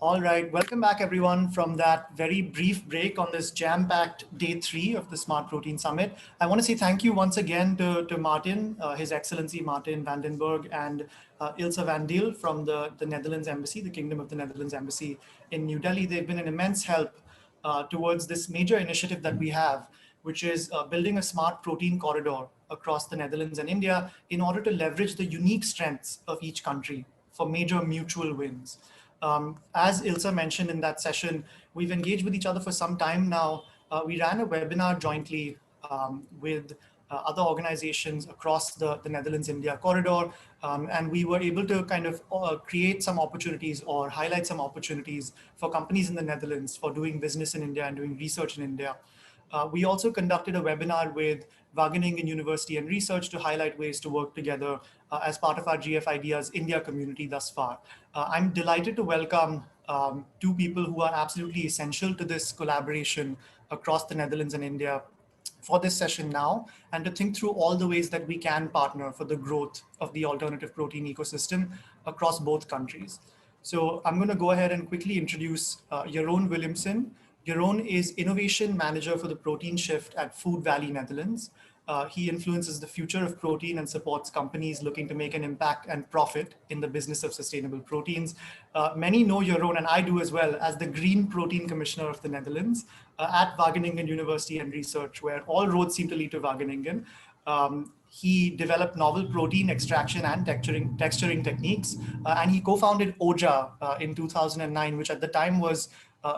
All right, welcome back everyone from that very brief break on this jam-packed day 3 of the Smart Protein Summit. I want to say thank you once again to Martin, His Excellency Martin van den Berg, and Ilse van Deel from the Netherlands Embassy, the Kingdom of the Netherlands Embassy in New Delhi. They've been an immense help towards this major initiative that we have, which is building a smart protein corridor across the Netherlands and India in order to leverage the unique strengths of each country for major mutual wins. As Ilse mentioned in that session, we've engaged with each other for some time now. We ran a webinar jointly with other organizations across the Netherlands-India corridor, and we were able to kind of create some opportunities or highlight some opportunities for companies in the Netherlands for doing business in India and doing research in India. We also conducted a webinar with Wageningen University and Research to highlight ways to work together as part of our GF Ideas India community thus far. I'm delighted to welcome two people who are absolutely essential to this collaboration across the Netherlands and India for this session now, and to think through all the ways that we can partner for the growth of the alternative protein ecosystem across both countries. So I'm going to go ahead and quickly introduce Jeroen Williamson. Jeroen is Innovation Manager for the Protein Shift at Food Valley, Netherlands. He influences the future of protein and supports companies looking to make an impact and profit in the business of sustainable proteins. Many know Jeroen, and I do as well, as the Green Protein Commissioner of the Netherlands at Wageningen University and Research, where all roads seem to lead to Wageningen. He developed novel protein extraction and texturing techniques, and he co-founded OJA in 2009, which at the time was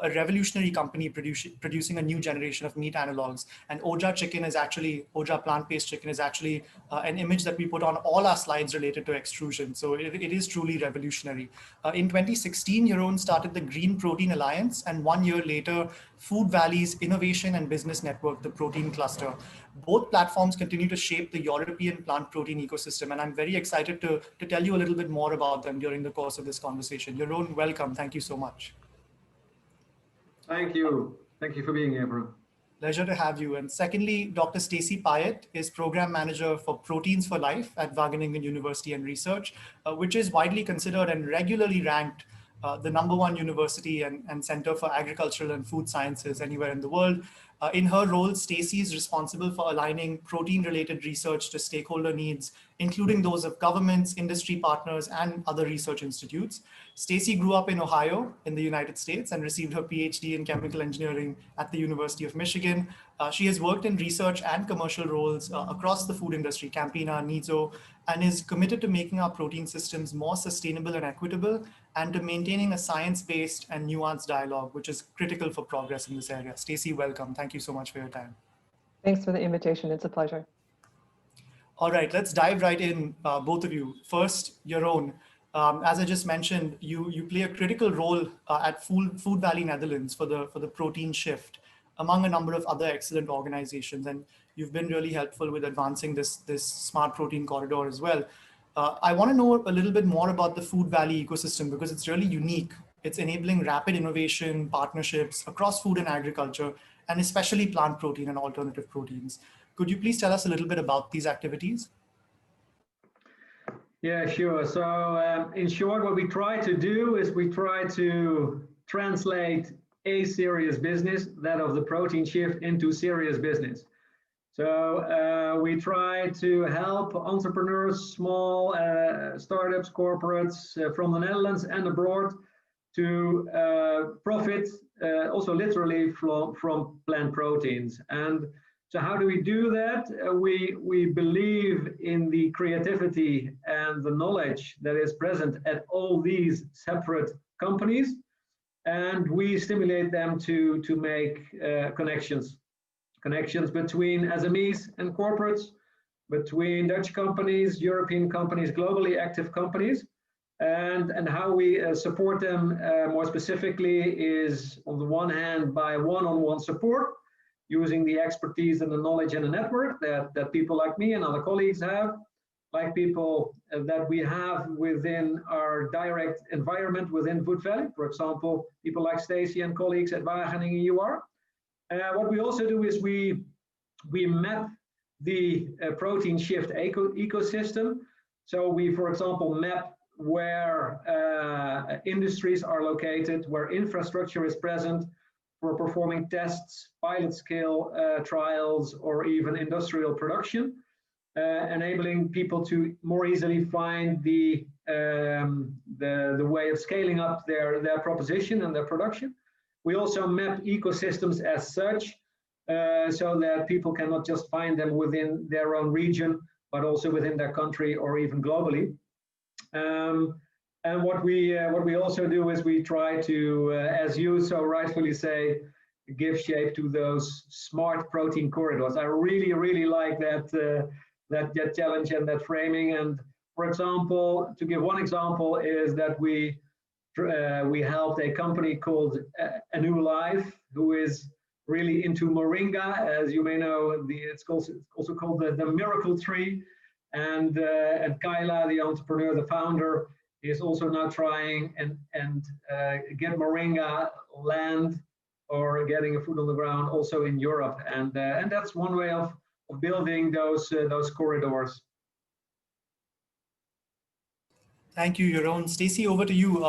a revolutionary company producing a new generation of meat analogs. And OJA chicken is actually, OJA plant-based chicken is actually an image that we put on all our slides related to extrusion. So it is truly revolutionary. In 2016, Jeroen started the Green Protein Alliance, and 1 year later, Food Valley's Innovation and Business Network, the Protein Cluster. Both platforms continue to shape the European plant protein ecosystem, and I'm very excited to tell you a little bit more about them during the course of this conversation. Jeroen, welcome. Thank you so much. Thank you. Thank you for being here, bro. Pleasure to have you. And secondly, Dr. Stacy Pyatt is Program Manager for Proteins for Life at Wageningen University and Research, which is widely considered and regularly ranked the #1 university and center for agricultural and food sciences anywhere in the world. In her role, Stacy is responsible for aligning protein-related research to stakeholder needs, including those of governments, industry partners, and other research institutes. Stacy grew up in Ohio in the United States and received her PhD in chemical engineering at the University of Michigan. She has worked in research and commercial roles across the food industry, Campina, Nizo, and is committed to making our protein systems more sustainable and equitable, and to maintaining a science-based and nuanced dialogue, which is critical for progress in this area. Stacy, welcome. Thank you so much for your time. Thanks for the invitation. It's a pleasure. All right, let's dive right in, both of you. First, Jeroen, as I just mentioned, you play a critical role at Food Valley, Netherlands for the protein shift, among a number of other excellent organizations, and you've been really helpful with advancing this smart protein corridor as well. I want to know a little bit more about the Food Valley ecosystem, because it's really unique. It's enabling rapid innovation, partnerships across food and agriculture, and especially plant protein and alternative proteins. Could you please tell us a little bit about these activities? Yeah, sure. So in short, what we try to do is we try to translate a serious business, that of the protein shift, into serious business. So we try to help entrepreneurs, small startups, corporates from the Netherlands and abroad to profit also literally from plant proteins. And so how do we do that? We believe in the creativity and the knowledge that is present at all these separate companies, and we stimulate them to make connections between SMEs and corporates, between Dutch companies, European companies, globally active companies. And how we support them more specifically is, on the one hand, by one-on-one support, using the expertise and the knowledge and the network that people like me and other colleagues have, like people that we have within our direct environment within Food Valley, for example, people like Stacy and colleagues at Wageningen UR. What we also do is we map the protein shift ecosystem. So we, for example, map where industries are located, where infrastructure is present for performing tests, pilot scale trials, or even industrial production, enabling people to more easily find the way of scaling up their proposition and their production. We also map ecosystems as such, so that people cannot just find them within their own region, but also within their country or even globally. And what we also do is we try to, as you so rightfully say, give shape to those smart protein corridors. I really like that challenge and that framing. And for example, to give one example, is that we helped a company called A New Life, who is really into moringa. As you may know, it's also called the miracle tree. And Kyla, the entrepreneur, the founder, is also now trying and get moringa land or getting a foot on the ground also in Europe. And that's one way of building those corridors. Thank you, Jeroen. Stacey, over to you.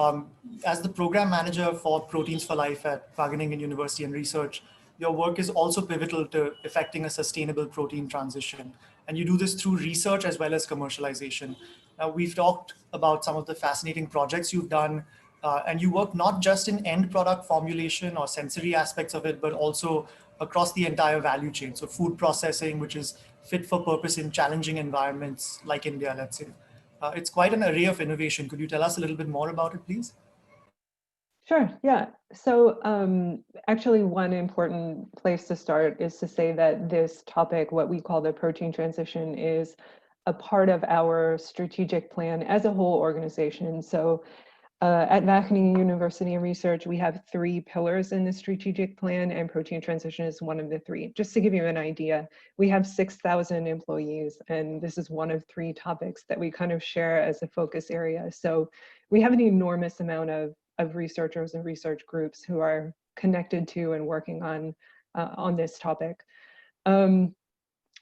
As the program manager for Proteins for Life at Wageningen University and Research, your work is also pivotal to effecting a sustainable protein transition. And you do this through research as well as commercialization. Now, we've talked about some of the fascinating projects you've done, and you work not just in end product formulation or sensory aspects of it, but also across the entire value chain. So food processing, which is fit for purpose in challenging environments like India, let's say. It's quite an array of innovation. Could you tell us a little bit more about it, please? Sure, yeah. So actually one important place to start is to say that this topic, what we call the protein transition, is a part of our strategic plan as a whole organization. So at Wageningen University and Research, we have 3 pillars in the strategic plan, and protein transition is one of the 3. Just to give you an idea, we have 6,000 employees, and this is one of 3 topics that we kind of share as a focus area. So we have an enormous amount of researchers and research groups who are connected to and working on this topic.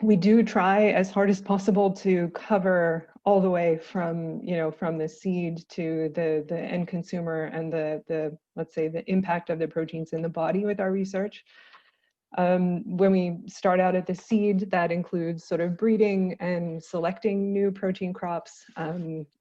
We do try as hard as possible to cover all the way from, from the seed to the end consumer and the let's say the impact of the proteins in the body with our research. When we start out at the seed, that includes sort of breeding and selecting new protein crops.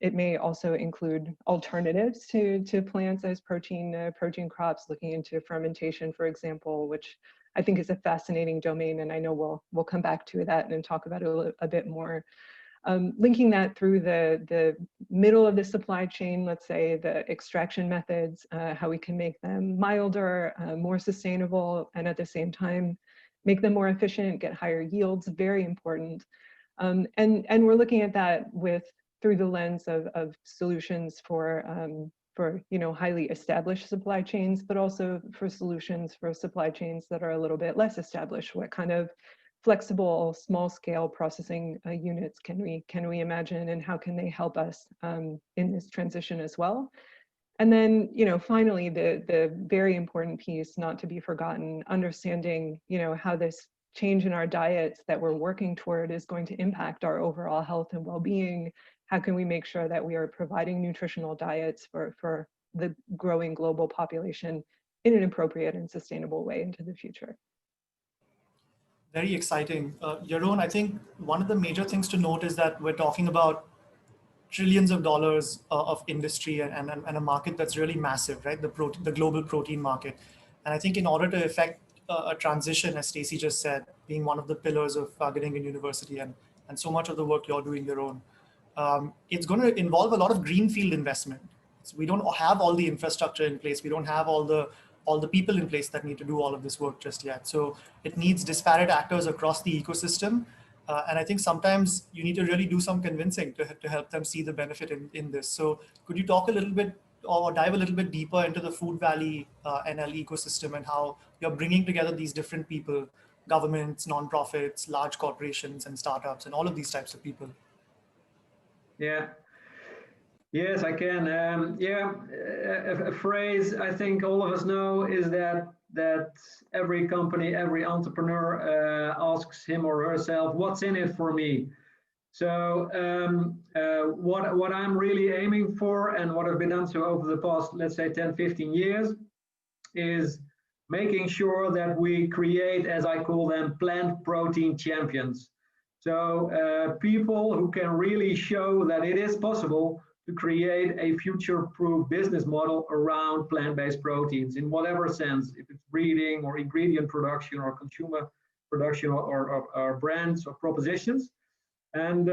It may also include alternatives to plants as protein crops, looking into fermentation, for example, which I think is a fascinating domain, and I know we'll come back to that and talk about it a bit more. Linking that through the middle of the supply chain, let's say the extraction methods, how we can make them milder, more sustainable, and at the same time, make them more efficient, get higher yields, very important. And we're looking at that through the lens of solutions for highly established supply chains, but also for solutions for supply chains that are a little bit less established. What kind of flexible, small-scale processing units can we imagine, and how can they help us in this transition as well? And then, finally, the very important piece, not to be forgotten, understanding, how this change in our diets that we're working toward is going to impact our overall health and well-being. How can we make sure that we are providing nutritional diets for the growing global population in an appropriate and sustainable way into the future? Very exciting. Jeroen, I think one of the major things to note is that we're talking about trillions of dollars of industry and a market that's really massive, right? The global protein market. And I think in order to effect a transition, as Stacey just said, being one of the pillars of Wageningen University and so much of the work you're doing, Jeroen, it's going to involve a lot of greenfield investment. So we don't have all the infrastructure in place. We don't have all the people in place that need to do all of this work just yet. So it needs disparate actors across the ecosystem. And I think sometimes you need to really do some convincing to help them see the benefit in this. So could you talk a little bit or dive a little bit deeper into the Food Valley NL ecosystem and how you're bringing together these different people, governments, nonprofits, large corporations and startups and all of these types of people? Yeah. Yes, I can. A phrase I think all of us know is that every company, every entrepreneur asks him or herself, what's in it for me? So what I'm really aiming for, and what I've been done so over the past, let's say 10, 15 years, is making sure that we create, as I call them, plant protein champions. So people who can really show that it is possible to create a future-proof business model around plant-based proteins in whatever sense, if it's breeding or ingredient production or consumer production or brands or propositions. And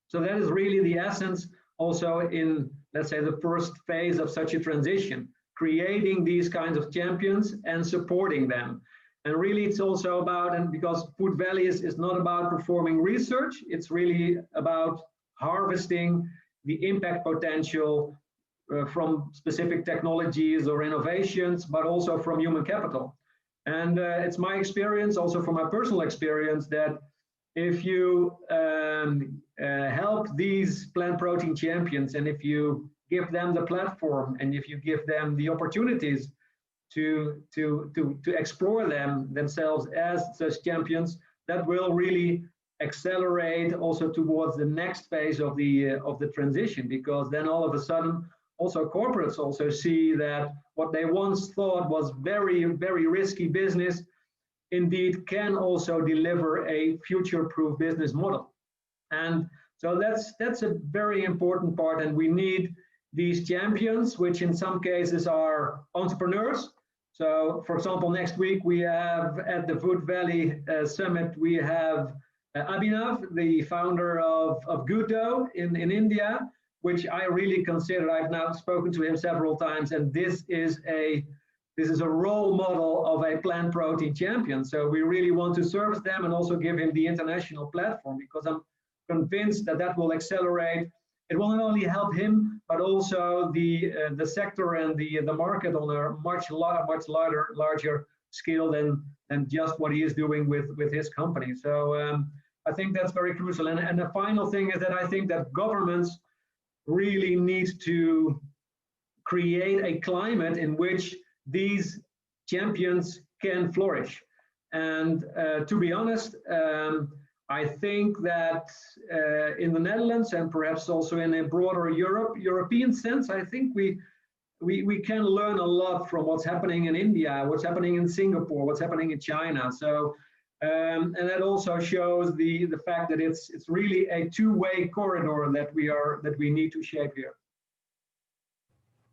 so that is really the essence also in, let's say, the first phase of such a transition, creating these kinds of champions and supporting them. And really it's also about, and because Food Valley is not about performing research, it's really about harvesting the impact potential from specific technologies or innovations, but also from human capital. And it's my experience, also from my personal experience, that if you help these plant protein champions, and if you give them the platform, and if you give them the opportunities to explore themselves as such champions, that will really accelerate also towards the next phase of the transition, because then all of a sudden also corporates also see that what they once thought was very, very risky business indeed can also deliver a future-proof business model. And so that's a very important part, and we need these champions, which in some cases are entrepreneurs. So for example, next week we have at the Food Valley Summit, we have Abhinav, the founder of Good Dough in India, which I really consider, I've now spoken to him several times, and this is a role model of a plant protein champion. So we really want to service them and also give him the international platform, because I'm convinced that that will accelerate. It will not only help him, but also the sector and the market on a much larger scale than just what he is doing with his company. So I think that's very crucial. And the final thing is that I think that governments really need to create a climate in which these champions can flourish. And to be honest, I think that in the Netherlands, and perhaps also in a broader European sense, I think we can learn a lot from what's happening in India, what's happening in Singapore, what's happening in China. So and that also shows the fact that it's really a two-way corridor that we need to shape here.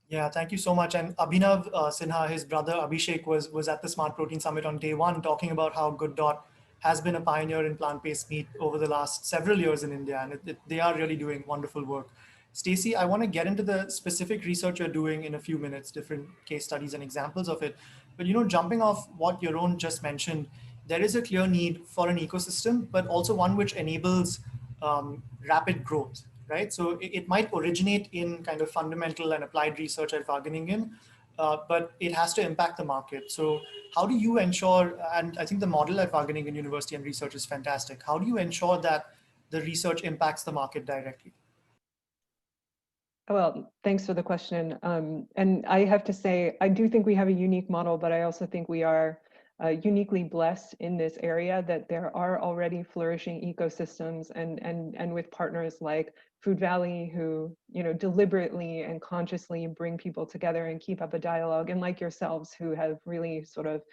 Yeah, thank you so much. And Abhinav Sinha, his brother Abhishek, was at the Smart Protein Summit on day one, talking about how Good Dot has been a pioneer in plant-based meat over the last several years in India, and they are really doing wonderful work. Stacey, I want to get into the specific research you're doing in a few minutes, different case studies and examples of it. But jumping off what Jeroen just mentioned, there is a clear need for an ecosystem, but also one which enables rapid growth, right? So it might originate in kind of fundamental and applied research at Wageningen, but it has to impact the market. So how do you ensure, and I think the model at Wageningen University and research is fantastic, how do you ensure that the research impacts the market directly? Well, thanks for the question. And I have to say, I do think we have a unique model, but I also think we are uniquely blessed in this area, that there are already flourishing ecosystems and with partners like Food Valley, who deliberately and consciously bring people together and keep up a dialogue, and like yourselves, who have really sort of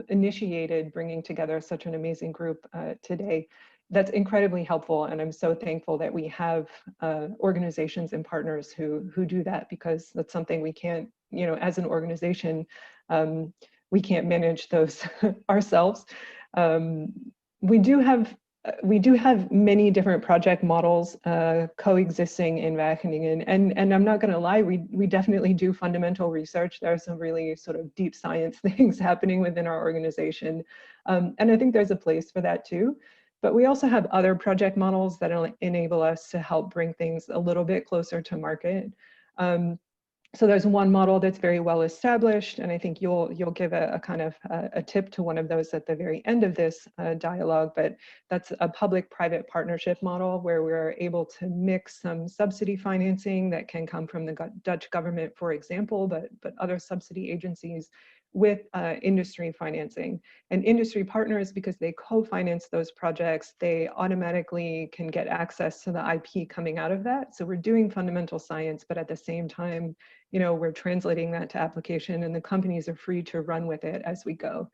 initiated bringing together such an amazing group today. That's incredibly helpful, and I'm so thankful that we have organizations and partners who do that, because that's something we can't, as an organization, we can't manage those ourselves. We do have many different project models coexisting in Wageningen, and I'm not going to lie, we definitely do fundamental research. There are some really sort of deep science things happening within our organization, and I think there's a place for that too. But we also have other project models that enable us to help bring things a little bit closer to market. So there's one model that's very well established, and I think you'll give a kind of a tip to one of those at the very end of this dialogue, but that's a public-private partnership model, where we're able to mix some subsidy financing that can come from the Dutch government, for example, but other subsidy agencies, with industry financing. And industry partners, because they co-finance those projects, they automatically can get access to the IP coming out of that. So we're doing fundamental science, but at the same time, we're translating that to application, and the companies are free to run with it as we go.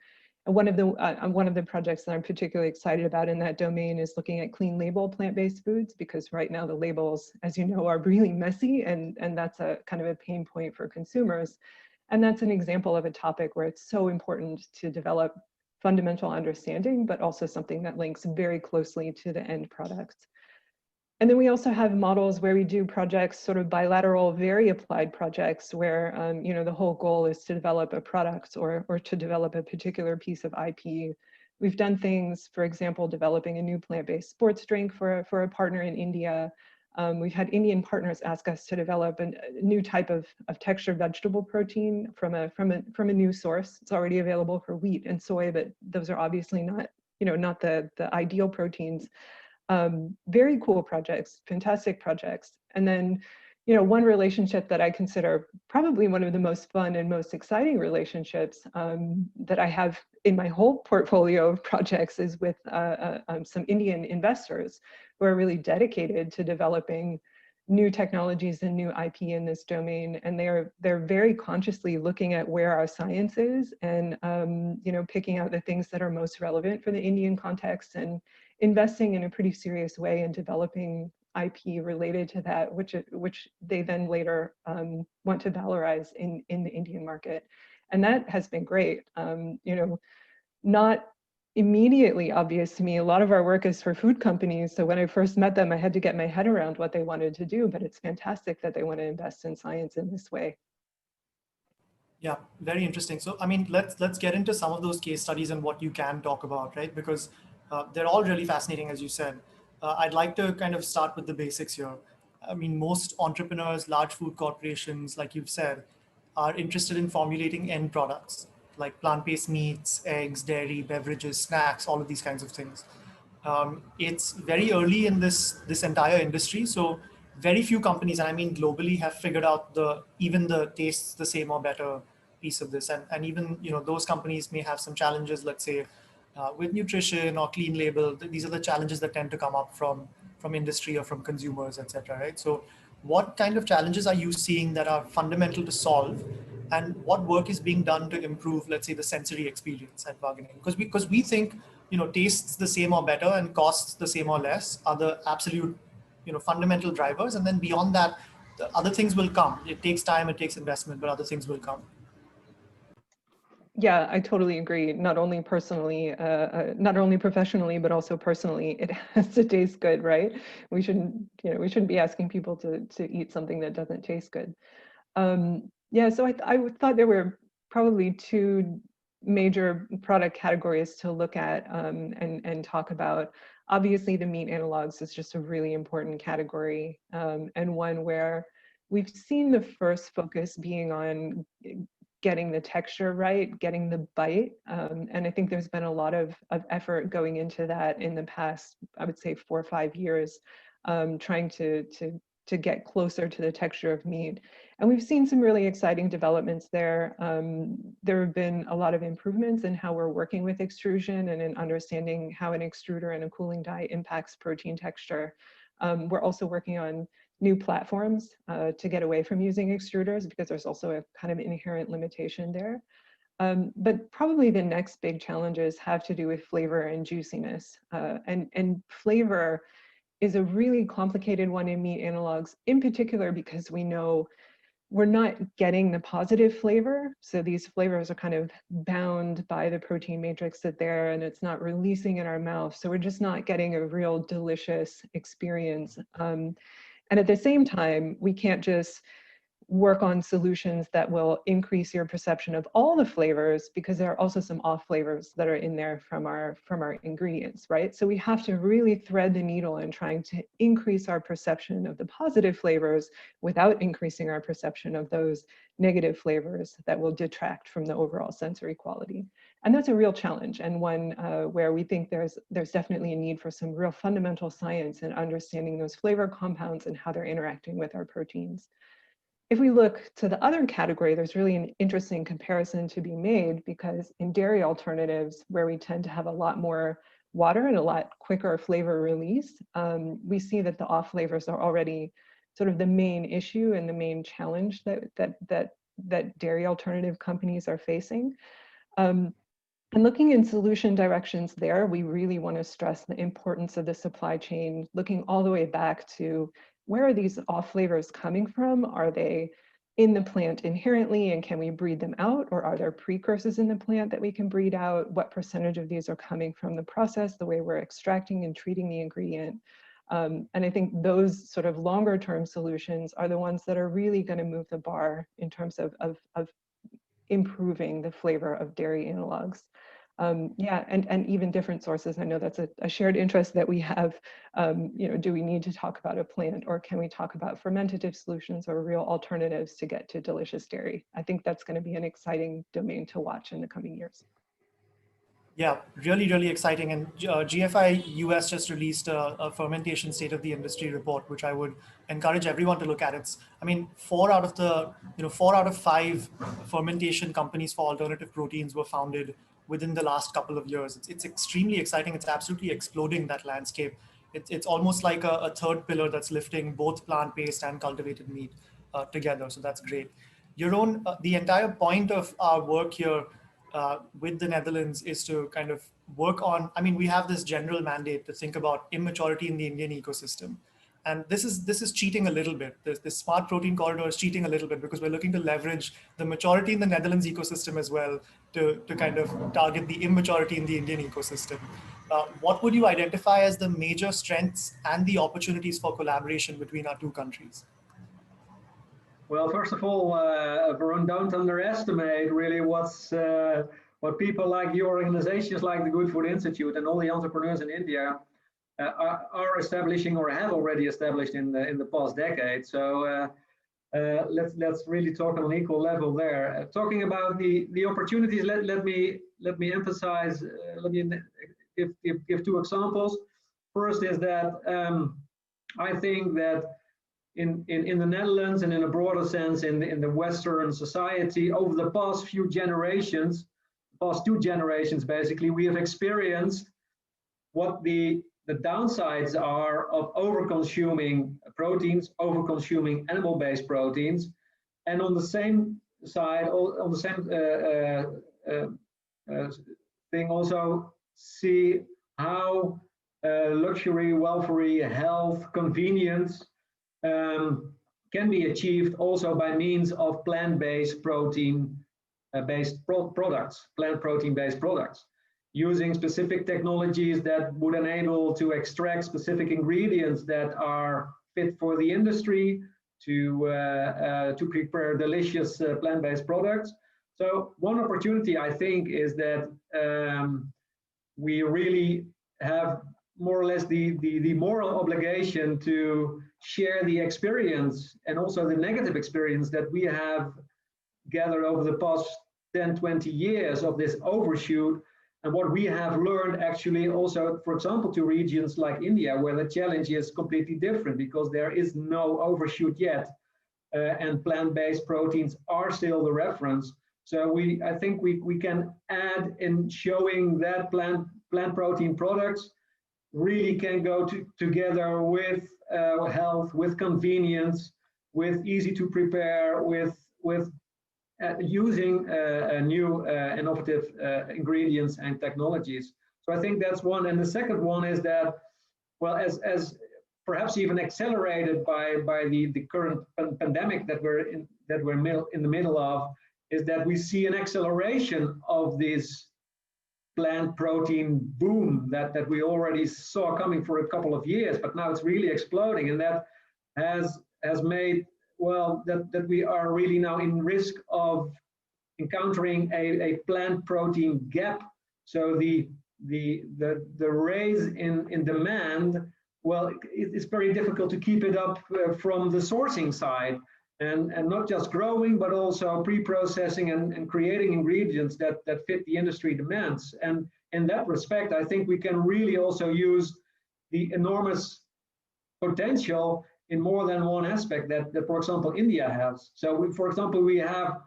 And one of the projects that I'm particularly excited about in that domain is looking at clean label plant-based foods, because right now the labels, as you know, are really messy, and that's a kind of a pain point for consumers. And that's an example of a topic where it's so important to develop fundamental understanding, but also something that links very closely to the end products. And then we also have models where we do projects, sort of bilateral, very applied projects where, the whole goal is to develop a product or to develop a particular piece of IP. We've done things, for example, developing a new plant-based sports drink for a partner in India. We've had Indian partners ask us to develop a new type of textured vegetable protein from a new source. It's already available for wheat and soy, but those are obviously not the ideal proteins. Very cool projects, fantastic projects. And then, one relationship that I consider probably one of the most fun and most exciting relationships that I have in my whole portfolio of projects is with some Indian investors who are really dedicated to developing new technologies and new IP in this domain. And they're very consciously looking at where our science is and, picking out the things that are most relevant for the Indian context and investing in a pretty serious way in developing IP related to that, which they then later want to valorize in the Indian market. And that has been great. Not immediately obvious to me. A lot of our work is for food companies. So when I first met them, I had to get my head around what they wanted to do, but it's fantastic that they want to invest in science in this way. Yeah, very interesting. So, I mean, let's get into some of those case studies and what you can talk about, right? Because they're all really fascinating, as you said. I'd like to kind of start with the basics here. I mean, most entrepreneurs, large food corporations, like you've said, are interested in formulating end products like plant-based meats, eggs, dairy, beverages, snacks, all of these kinds of things. It's very early in this entire industry, so very few companies, and I mean globally, have figured out even the tastes the same or better piece of this, and even those companies may have some challenges, let's say with nutrition or clean label. These are the challenges that tend to come up from industry or from consumers, etc. Right? So, what kind of challenges are you seeing that are fundamental to solve, and what work is being done to improve, let's say, the sensory experience at bargaining? Because we think tastes the same or better and costs the same or less are the absolute fundamental drivers, and then beyond that, the other things will come. It takes time, it takes investment, but other things will come. Yeah, I totally agree. Not only personally, not only professionally, but also personally, it has to taste good, right? We shouldn't be asking people to eat something that doesn't taste good. Yeah, so I thought there were probably two major product categories to look at and talk about. Obviously, the meat analogs is just a really important category, and one where we've seen the first focus being on getting the texture right, getting the bite. And I think there's been a lot of effort going into that in the past, I would say 4 or 5 years, trying to get closer to the texture of meat. And we've seen some really exciting developments there. There have been a lot of improvements in how we're working with extrusion and in understanding how an extruder and a cooling die impacts protein texture. We're also working on new platforms to get away from using extruders, because there's also a kind of inherent limitation there. But probably the next big challenges have to do with flavor and juiciness. And flavor is a really complicated one in meat analogs, in particular because we know we're not getting the positive flavor. So these flavors are kind of bound by the protein matrix that's there, and it's not releasing in our mouth. So we're just not getting a real delicious experience. And at the same time, we can't just work on solutions that will increase your perception of all the flavors, because there are also some off flavors that are in there from our ingredients, right? So we have to really thread the needle in trying to increase our perception of the positive flavors without increasing our perception of those negative flavors that will detract from the overall sensory quality. And that's a real challenge, and one where we think there's definitely a need for some real fundamental science in understanding those flavor compounds and how they're interacting with our proteins. if we look to the other category, there's really an interesting comparison to be made, because in dairy alternatives, where we tend to have a lot more water and a lot quicker flavor release, we see that the off flavors are already sort of the main issue and the main challenge that dairy alternative companies are facing. And looking in solution directions there, we really want to stress the importance of the supply chain, looking all the way back to where are these off flavors coming from? Are they in the plant inherently, and can we breed them out? Or are there precursors in the plant that we can breed out? What percentage of these are coming from the process, the way we're extracting and treating the ingredient? And I think those sort of longer term solutions are the ones that are really going to move the bar in terms of improving the flavor of dairy analogs. Yeah, and even different sources. I know that's a shared interest that we have. Do we need to talk about a plant, or can we talk about fermentative solutions or real alternatives to get to delicious dairy? I think that's going to be an exciting domain to watch in the coming years. Yeah, really, really exciting. And GFI US just released a fermentation state of the industry report, which I would encourage everyone to look at. I mean, 4 out of 5 fermentation companies for alternative proteins were founded within the last couple of years. It's extremely exciting. It's absolutely exploding, that landscape. It's almost like a third pillar that's lifting both plant-based and cultivated meat together. So that's great. Jeroen, the entire point of our work here with the Netherlands is to kind of work on, I mean, we have this general mandate to think about immaturity in the Indian ecosystem. And this is cheating a little bit. This smart protein corridor is cheating a little bit, because we're looking to leverage the maturity in the Netherlands ecosystem as well to kind of target the immaturity in the Indian ecosystem. What would you identify as the major strengths and the opportunities for collaboration between our two countries? Well, first of all, Varun, don't underestimate really what people like your organizations, like the Good Food Institute and all the entrepreneurs in India are establishing or have already established in the past decade. So let's really talk on an equal level there. Talking about the opportunities, let me emphasize. Let me give 2 examples. First is that I think that in the Netherlands and in a broader sense in the Western society, over the past few generations, past 2 generations basically, we have experienced what the downsides are of over-consuming proteins, over-consuming animal-based proteins, and on the same side, on the same thing, also see how luxury, welfare, health, convenience can be achieved also by means of plant-based protein-based products, plant protein-based products, using specific technologies that would enable to extract specific ingredients that are fit for the industry to prepare delicious plant-based products. So one opportunity, I think, is that we really have more or less the moral obligation to share the experience and also the negative experience that we have gathered over the past 10, 20 years of this overshoot, and what we have learned actually also, for example, to regions like India, where the challenge is completely different because there is no overshoot yet, and plant-based proteins are still the reference. So I think we can add in showing that plant protein products really can go together with health, with convenience, with easy to prepare, with using new innovative ingredients and technologies. So I think that's one. And the second one is that, well, as perhaps even accelerated by the current pandemic that we're in the middle of, is that we see an acceleration of this plant protein boom that we already saw coming for a couple of years, but now it's really exploding, and that has made, well, that we are really now in risk of encountering a plant protein gap. So the raise in demand, well, it's very difficult to keep it up from the sourcing side, and not just growing, but also pre-processing and creating ingredients that fit the industry demands. And in that respect, I think we can really also use the enormous potential in more than one aspect that for example, India has. So for example, we have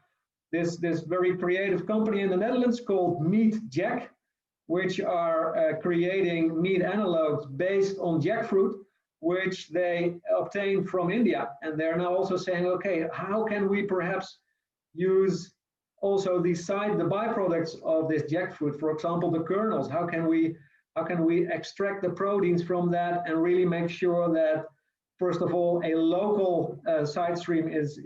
this very creative company in the Netherlands called Meat Jack, which are creating meat analogs based on jackfruit, which they obtained from India. And they're now also saying, okay, how can we perhaps use also the byproducts of this jackfruit, for example, the kernels? How can we extract the proteins from that and really make sure that, first of all, a local side stream is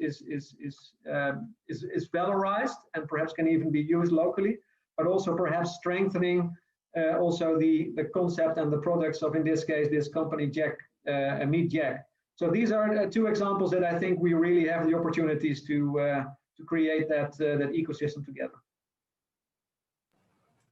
valorized and perhaps can even be used locally, but also perhaps strengthening also the concept and the products of, in this case, this company Meat Jack. So these are two examples that I think we really have the opportunities to create that ecosystem together.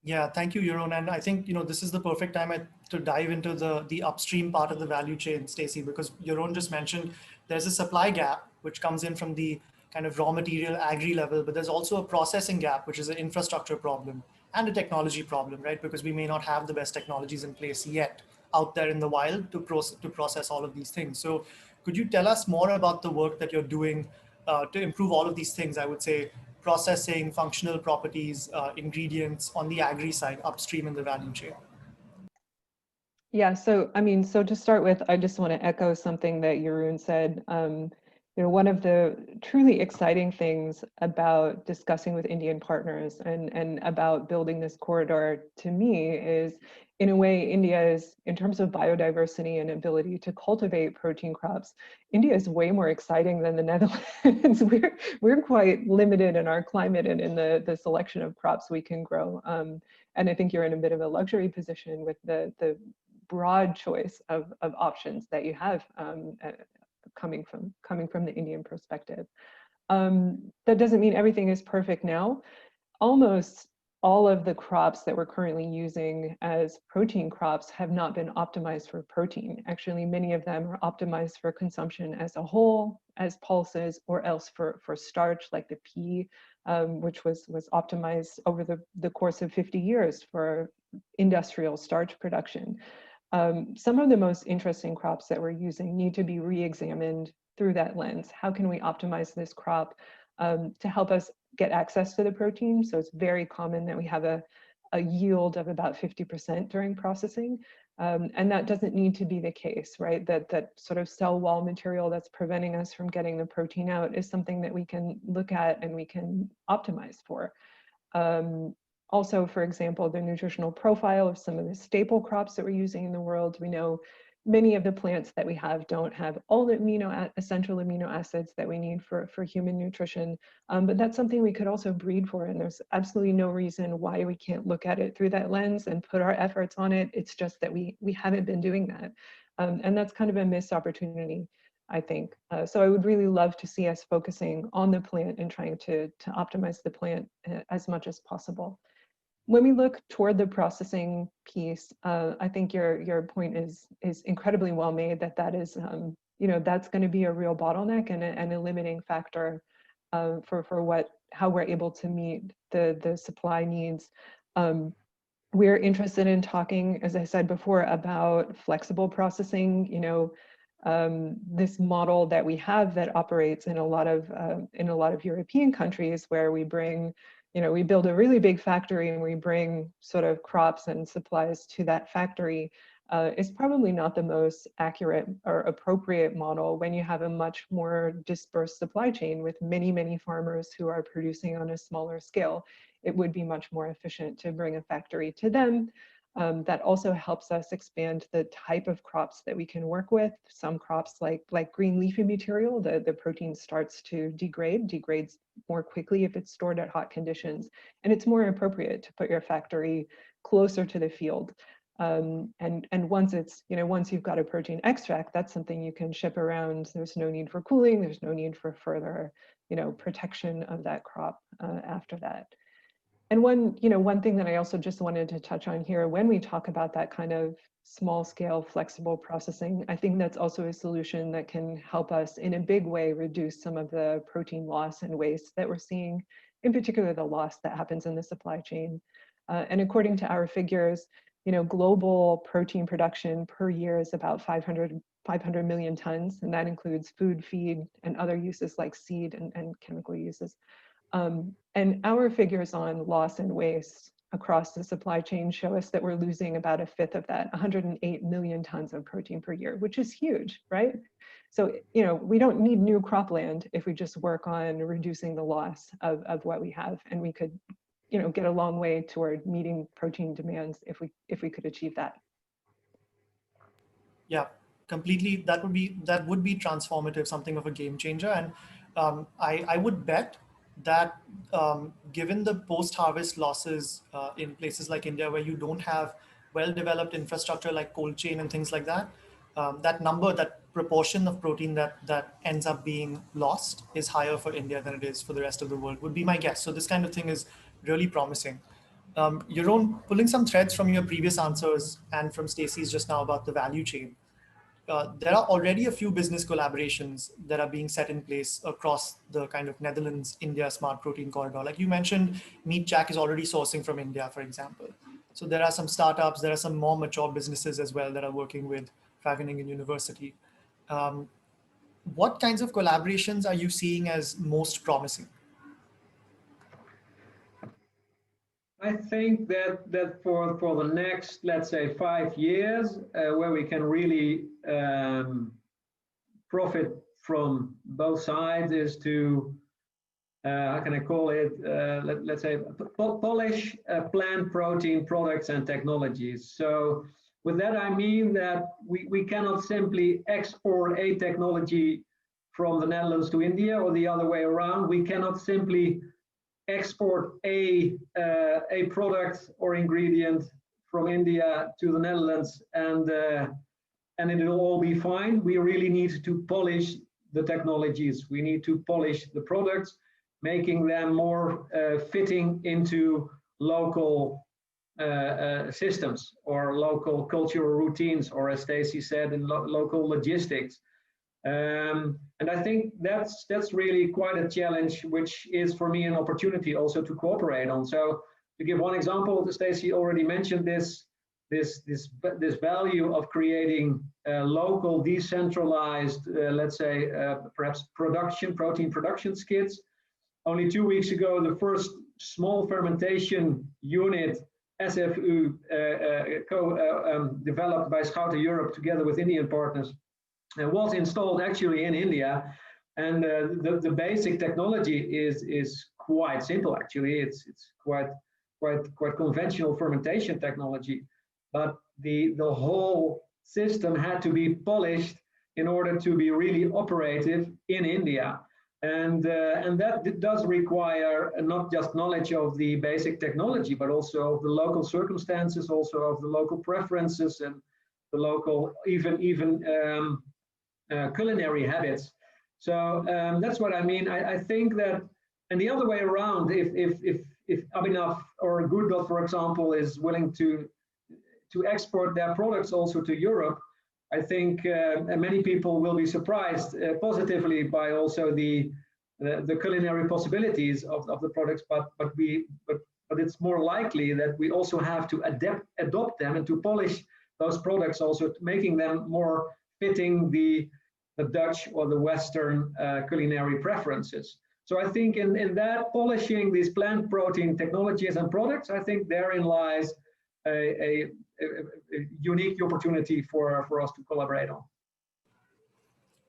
Yeah, thank you, Jeroen. And I think this is the perfect time to dive into the upstream part of the value chain, Stacey, because Jeroen just mentioned there's a supply gap which comes in from the kind of raw material agri level, but there's also a processing gap, which is an infrastructure problem and a technology problem, right? Because we may not have the best technologies in place yet out there in the wild to process all of these things. So could you tell us more about the work that you're doing to improve all of these things? I would say processing, functional properties, ingredients on the agri side, upstream in the value chain. Yeah, so to start with, I just want to echo something that Jeroen said. One of the truly exciting things about discussing with Indian partners and about building this corridor, to me, is in a way, India is, in terms of biodiversity and ability to cultivate protein crops, India is way more exciting than the Netherlands. We're quite limited in our climate and in the selection of crops we can grow. And I think you're in a bit of a luxury position with the broad choice of options that you have coming from the Indian perspective. That doesn't mean everything is perfect now. Almost all of the crops that we're currently using as protein crops have not been optimized for protein. Actually, many of them are optimized for consumption as a whole, as pulses, or else for starch, like the pea, which was optimized over the course of 50 years for industrial starch production. Some of the most interesting crops that we're using need to be re-examined through that lens. How can we optimize this crop to help us get access to the protein? So it's very common that we have a yield of about 50% during processing. And that doesn't need to be the case, right? That sort of cell wall material that's preventing us from getting the protein out is something that we can look at and we can optimize for. Also, for example, the nutritional profile of some of the staple crops that we're using in the world. We know many of the plants that we have don't have all the essential amino acids that we need for human nutrition, but that's something we could also breed for, and there's absolutely no reason why we can't look at it through that lens and put our efforts on it. It's just that we haven't been doing that, and that's kind of a missed opportunity, I think. So I would really love to see us focusing on the plant and trying to optimize the plant as much as possible. When we look toward the processing piece, I think your point is incredibly well made. That is, that's going to be a real bottleneck and a limiting factor for how we're able to meet the supply needs. We're interested in talking, as I said before, about flexible processing. This model that we have that operates in a lot of European countries, where we bring. We build a really big factory and we bring sort of crops and supplies to that factory, is probably not the most accurate or appropriate model when you have a much more dispersed supply chain with many, many farmers who are producing on a smaller scale. It would be much more efficient to bring a factory to them. That also helps us expand the type of crops that we can work with. Some crops like green leafy material, the protein starts to degrades more quickly if it's stored at hot conditions. And it's more appropriate to put your factory closer to the field. And once you've got a protein extract, that's something you can ship around. There's no need for cooling. There's no need for further, protection of that crop after that. And one thing that I also just wanted to touch on here, when we talk about that kind of small scale flexible processing, I think that's also a solution that can help us in a big way reduce some of the protein loss and waste that we're seeing, in particular the loss that happens in the supply chain. And according to our figures, global protein production per year is about 500 500 million tons, and that includes food, feed, and other uses like seed and chemical uses. And our figures on loss and waste across the supply chain show us that we're losing about a fifth of that, 108 million tons of protein per year, which is huge, right? So, we don't need new cropland if we just work on reducing the loss of what we have, and we could, get a long way toward meeting protein demands if we could achieve that. Yeah, completely. That would be transformative, something of a game changer. And I would bet that given the post-harvest losses in places like India, where you don't have well-developed infrastructure like cold chain and things like that, that proportion of protein that ends up being lost is higher for India than it is for the rest of the world, would be my guess. So this kind of thing is really promising. Jeroen, pulling some threads from your previous answers and from Stacey's just now about the value chain, there are already a few business collaborations that are being set in place across the kind of Netherlands, India smart protein corridor. Like you mentioned, Meat Jack is already sourcing from India, for example. So there are some startups, there are some more mature businesses as well that are working with Wageningen University. What kinds of collaborations are you seeing as most promising? I think that for the next, let's say, 5 years, where we can really profit from both sides is to, how can I call it, let's say, polish plant protein products and technologies. So with that, I mean that we cannot simply export a technology from the Netherlands to India or the other way around. We cannot simply export a product or ingredient from India to the Netherlands and it will all be fine. We really need to polish the technologies. We need to polish the products, making them more fitting into local systems or local cultural routines, or as Stacey said, in local logistics. And I think that's really quite a challenge, which is for me an opportunity also to cooperate on. So to give one example, Stacey already mentioned this value of creating local, decentralized, let's say, perhaps protein production skids. Only 2 weeks ago, the first small fermentation unit, SFU, developed by Schouten Europe together with Indian partners, was installed actually in India. And the basic technology is quite simple. Actually, it's quite conventional fermentation technology, but the whole system had to be polished in order to be really operative in India. And that does require not just knowledge of the basic technology, but also of the local circumstances, also of the local preferences and the local even culinary habits. So that's what I mean. I think that, and the other way around, if Abhinav or Goodwill, for example, is willing to export their products also to Europe, I think many people will be surprised positively by also the culinary possibilities of the products. But it's more likely that we also have to adopt them and to polish those products, also making them more fitting the Dutch or the Western culinary preferences. So I think in that polishing these plant protein technologies and products, I think therein lies a unique opportunity for us to collaborate on.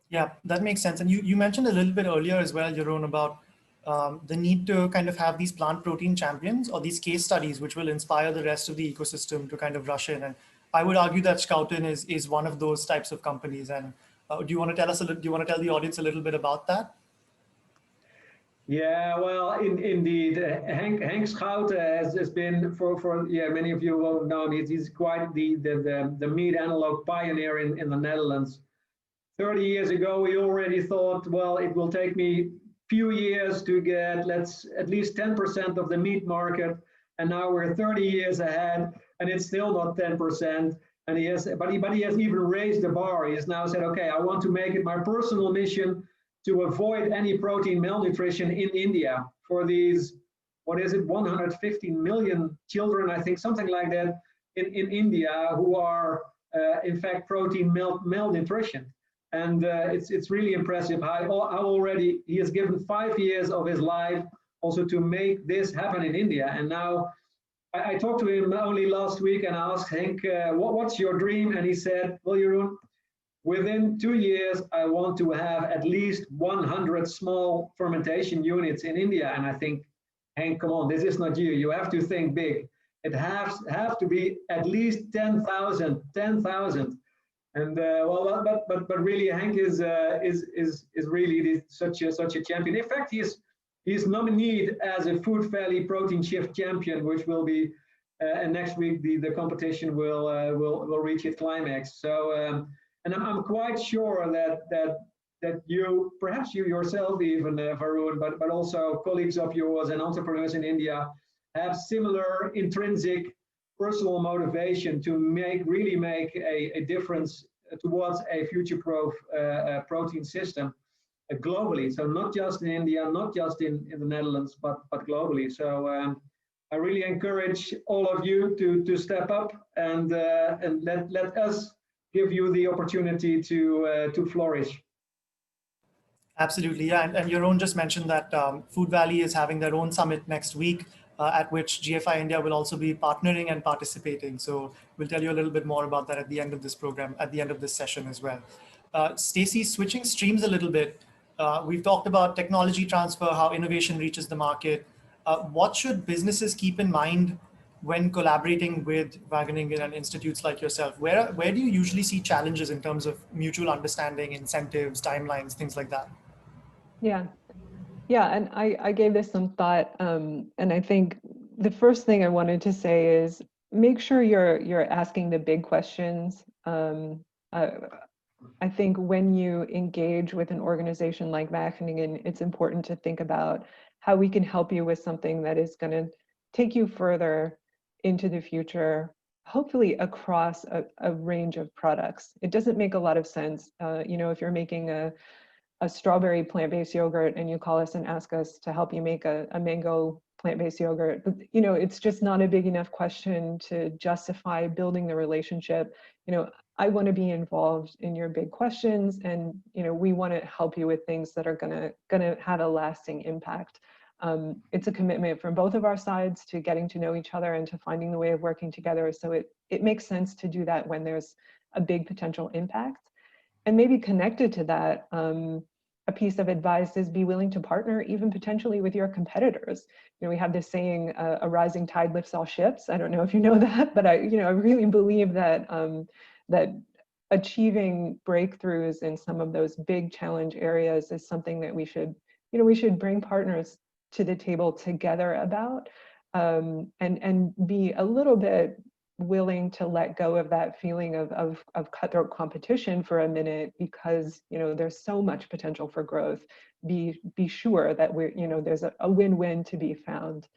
Yeah, that makes sense. And you mentioned a little bit earlier as well, Jeroen, about the need to kind of have these plant protein champions or these case studies, which will inspire the rest of the ecosystem to kind of rush in. And I would argue that Schouten is one of those types of companies. And do you want to tell the audience a little bit about that? Yeah, well, indeed, Henk Schouten has been for many of you will know he's quite the meat analog pioneer in the Netherlands. 30 years ago, we already thought, well, it will take me few years to get at least 10% of the meat market, and now we're 30 years ahead, and it's still not 10%. And he has even raised the bar. He has now said, okay, I want to make it my personal mission to avoid any protein malnutrition in India for these, 150 million children, I think, something like that, in India, who are in fact, protein malnutrition. And it's really impressive how already he has given 5 years of his life also to make this happen in India. And now I talked to him only last week and I asked Henk, what's your dream? And he said, well, Jeroen, within 2 years, I want to have at least 100 small fermentation units in India. And I think, Henk, come on, this is not you. You have to think big. It have to be at least 10,000. And well, but really, Henk is really such a champion. In fact, he's nominated as a Food Valley Protein Shift champion, which will be and next week the competition will reach its climax. So and I'm quite sure that you, perhaps you yourself even, Varun, but also colleagues of yours and entrepreneurs in India have similar intrinsic personal motivation to really make a difference towards a future-proof protein system globally. So not just in India, not just in the Netherlands, but globally. So I really encourage all of you to step up and let us give you the opportunity to flourish. Absolutely, yeah. And Jeroen just mentioned that Food Valley is having their own summit next week, at which GFI India will also be partnering and participating. So we'll tell you a little bit more about that at the end of this program, at the end of this session as well. Stacey, switching streams a little bit, we've talked about technology transfer, how innovation reaches the market. What should businesses keep in mind when collaborating with Wageningen and institutes like yourself? Where do you usually see challenges in terms of mutual understanding, incentives, timelines, things like that? Yeah, and I gave this some thought, and I think the first thing I wanted to say is make sure you're asking the big questions. I think when you engage with an organization like Wageningen, it's important to think about how we can help you with something that is going to take you further into the future, hopefully across a range of products. It doesn't make a lot of sense, if you're making a strawberry plant-based yogurt and you call us and ask us to help you make a mango plant-based yogurt, it's just not a big enough question to justify building the relationship. I want to be involved in your big questions, and we want to help you with things that are gonna have a lasting impact. It's a commitment from both of our sides to getting to know each other and to finding the way of working together. So it makes sense to do that when there's a big potential impact. And maybe connected to that, a piece of advice is be willing to partner even potentially with your competitors. We have this saying, a rising tide lifts all ships. I don't know if you know that, but I really believe that that achieving breakthroughs in some of those big challenge areas is something that we should bring partners to the table together about, and be a little bit willing to let go of that feeling of cutthroat competition for a minute, because there's so much potential for growth. Be sure that there's a win-win to be found.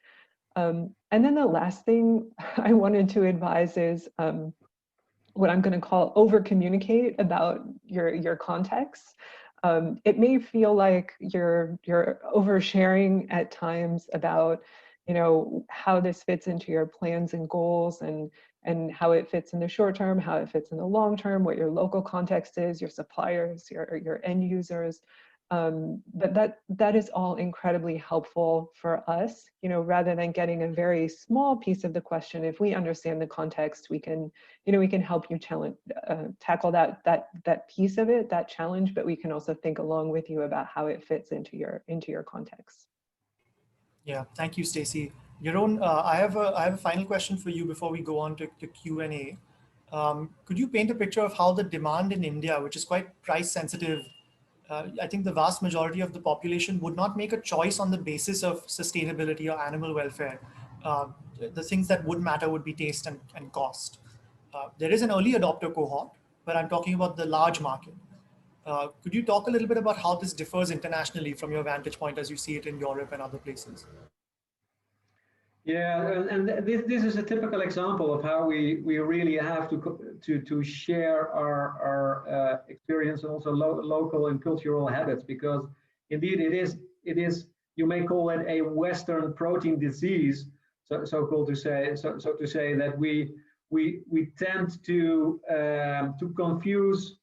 And then the last thing I wanted to advise is what I'm going to call over-communicate about your context. It may feel like you're oversharing at times about how this fits into your plans and goals, and how it fits in the short term, how it fits in the long term, what your local context is, your suppliers, your end users. But that is all incredibly helpful for us, rather than getting a very small piece of the question. If we understand the context, we can help you tackle that piece of it, that challenge, but we can also think along with you about how it fits into your context. Yeah, thank you, Stacey. Jeroen, I have a final question for you before we go on to Q&A. Could you paint a picture of how the demand in India, which is quite price sensitive, I think the vast majority of the population would not make a choice on the basis of sustainability or animal welfare. The things that would matter would be taste and cost. There is an early adopter cohort, but I'm talking about the large market. Could you talk a little bit about how this differs internationally from your vantage point as you see it in Europe and other places? Yeah, and this is a typical example of how we really have to share our experience and also local and cultural habits, because indeed it is you may call it a Western protein disease, so to say that we we tend to confuse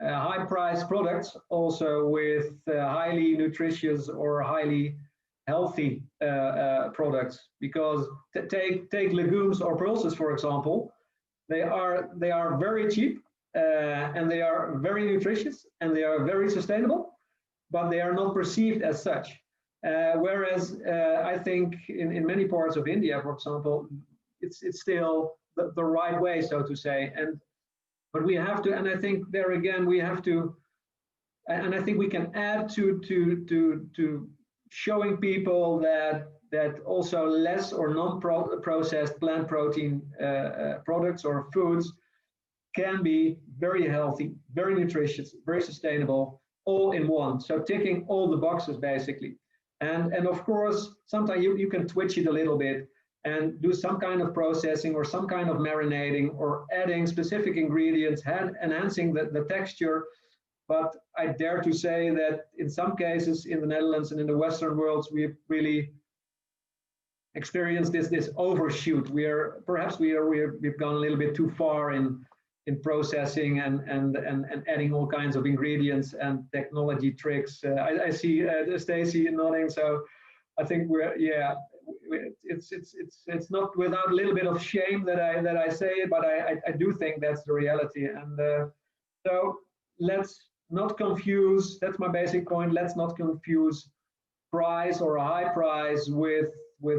high-priced products also with highly nutritious or highly healthy products. Because take legumes or pulses, for example, they are very cheap and they are very nutritious and they are very sustainable, but they are not perceived as such. Whereas I think in many parts of India, for example, it's still the right way, so to say. But we have to, and I think there again we have to, and I think we can add to showing people that also less or non-processed plant protein products or foods can be very healthy, very nutritious, very sustainable, all in one. So ticking all the boxes basically. And of course, sometimes you can twitch it a little bit and do some kind of processing or some kind of marinating or adding specific ingredients, enhancing the texture. But I dare to say that in some cases in the Netherlands and in the Western worlds, we've really experienced this overshoot. We've gone a little bit too far in processing and adding all kinds of ingredients and technology tricks. I see Stacy nodding, so I think it's not without a little bit of shame that I say it, but I do think that's the reality. And so let's not confuse. That's my basic point. Let's not confuse price or a high price with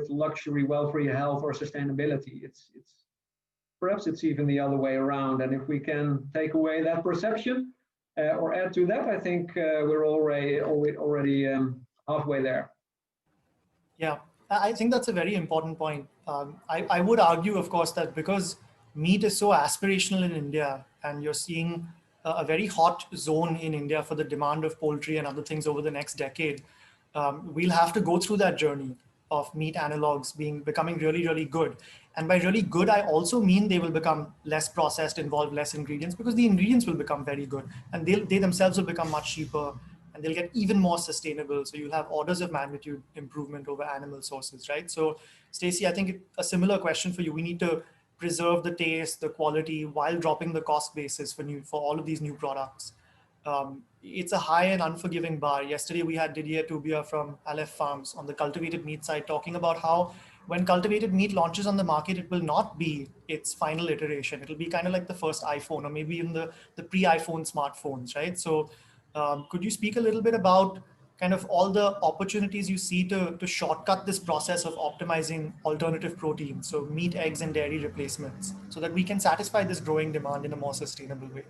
luxury, welfare, health, or sustainability. Perhaps it's even the other way around. And if we can take away that perception or add to that, I think we're already halfway there. Yeah, I think that's a very important point. I would argue, of course, that because meat is so aspirational in India, and you're seeing a very hot zone in India for the demand of poultry and other things over the next decade, we'll have to go through that journey of meat analogs becoming really, really good. And by really good, I also mean they will become less processed, involve less ingredients, because the ingredients will become very good and they themselves will become much cheaper and they'll get even more sustainable. So you'll have orders of magnitude improvement over animal sources, right? So Stacey, I think a similar question for you. We need to preserve the taste, the quality, while dropping the cost basis for all of these new products. It's a high and unforgiving bar. Yesterday, we had Didier Toubia from Aleph Farms on the cultivated meat side talking about how when cultivated meat launches on the market, it will not be its final iteration. It'll be kind of like the first iPhone or maybe even the pre-iPhone smartphones, right? So could you speak a little bit about kind of all the opportunities you see to shortcut this process of optimizing alternative proteins, so meat, eggs, and dairy replacements, so that we can satisfy this growing demand in a more sustainable way?